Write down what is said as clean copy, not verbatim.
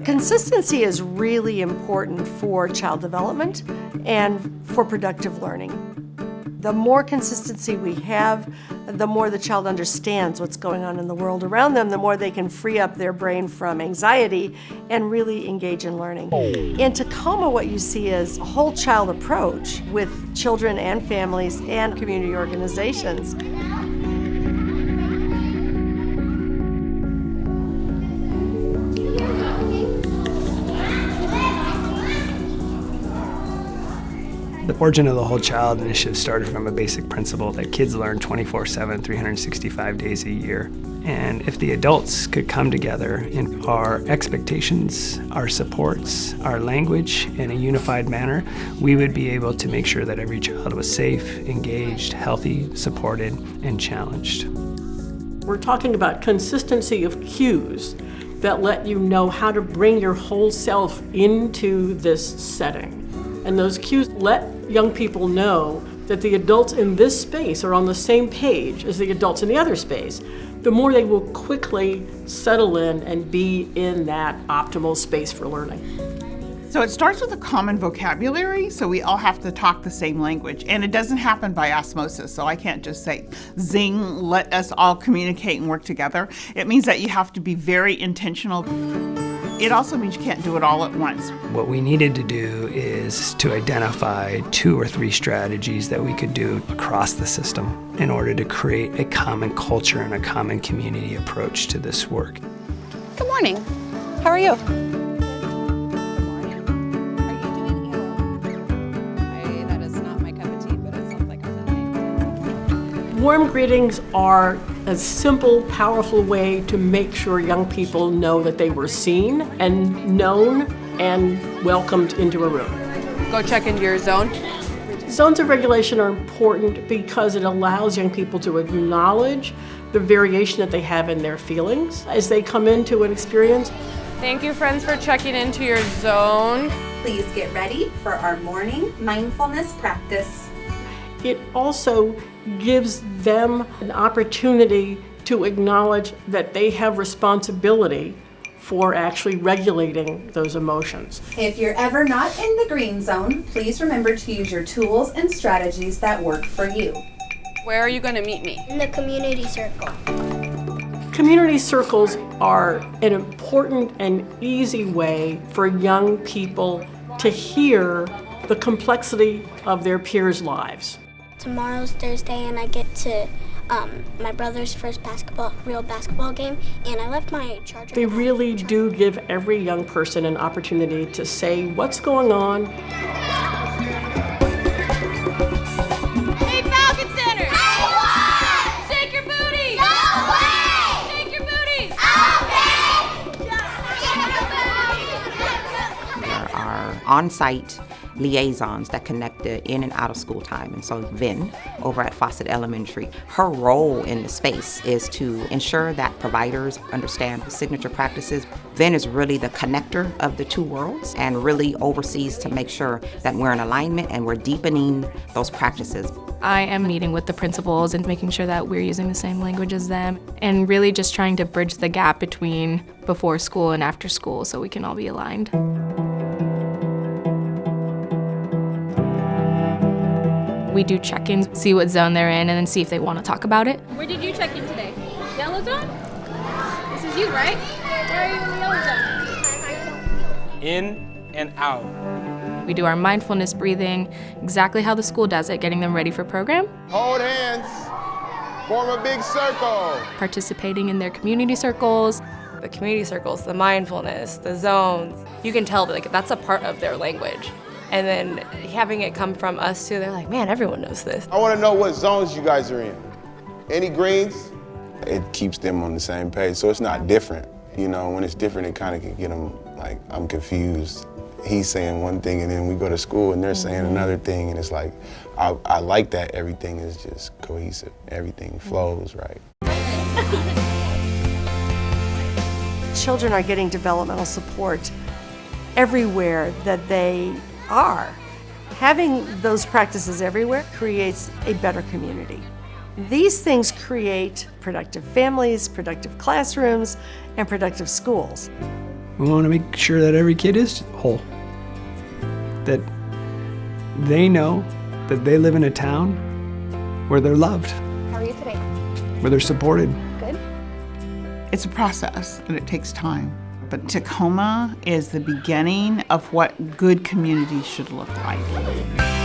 Consistency is really important for child development and for productive learning. The more consistency we have, the more the child understands what's going on in the world around them, the more they can free up their brain from anxiety and really engage in learning. In Tacoma, what you see is a whole child approach with children and families and community organizations. The origin of the Whole Child Initiative started from a basic principle that kids learn 24/7, 365 days a year. And if the adults could come together in our expectations, our supports, our language in a unified manner, we would be able to make sure that every child was safe, engaged, healthy, supported, and challenged. We're talking about consistency of cues that let you know how to bring your whole self into this setting. And those cues let young people know that the adults in this space are on the same page as the adults in the other space. The more they will quickly settle in and be in that optimal space for learning. So it starts with a common vocabulary, so we all have to talk the same language. And it doesn't happen by osmosis, so I can't just say, zing, let us all communicate and work together. It means that you have to be very intentional. It also means you can't do it all at once. What we needed to do is to identify 2 or 3 strategies that we could do across the system in order to create a common culture and a common community approach to this work. Good morning. How are you? Warm greetings are a simple, powerful way to make sure young people know that they were seen and known and welcomed into a room. Go check into your zone. Zones of regulation are important because it allows young people to acknowledge the variation that they have in their feelings as they come into an experience. Thank you, friends, for checking into your zone. Please get ready for our morning mindfulness practice. It also gives them an opportunity to acknowledge that they have responsibility for actually regulating those emotions. If you're ever not in the green zone, please remember to use your tools and strategies that work for you. Where are you going to meet me? In the community circle. Community circles are an important and easy way for young people to hear the complexity of their peers' lives. Tomorrow's Thursday and I get to my brother's first real basketball game, and I left my charger. They really do give every young person an opportunity to say what's going on. Hey, Falcon Center! Shake your booty! Shake your booties! There are on-site liaisons that connect the in and out of school time. And so Vin, over at Fawcett Elementary, her role in the space is to ensure that providers understand the signature practices. Vin is really the connector of the 2 worlds and really oversees to make sure that we're in alignment and we're deepening those practices. I am meeting with the principals and making sure that we're using the same language as them and really just trying to bridge the gap between before school and after school so we can all be aligned. We do check-ins, see what zone they're in, and then see if they want to talk about it. Where did you check in today? Yellow zone? This is you, right? Where are you in the yellow zone? In and out. We do our mindfulness breathing, exactly how the school does it, getting them ready for program. Hold hands, form a big circle. Participating in their community circles. The community circles, the mindfulness, the zones, you can tell that that's a part of their language. And then having it come from us too, they're like, man, everyone knows this. I want to know what zones you guys are in. Any greens? It keeps them on the same page, so it's not different. You know, when it's different, it kind of can get them like, I'm confused. He's saying one thing and then we go to school and they're saying another thing, and it's like, I like that everything is just cohesive. Everything flows right. Children are getting developmental support everywhere that they are. Having those practices everywhere creates a better community. These things create productive families, productive classrooms, and productive schools. We want to make sure that every kid is whole, that they know that they live in a town where they're loved, How are you today? where they're supported. Good? It's a process and it takes time. But Tacoma is the beginning of what good communities should look like.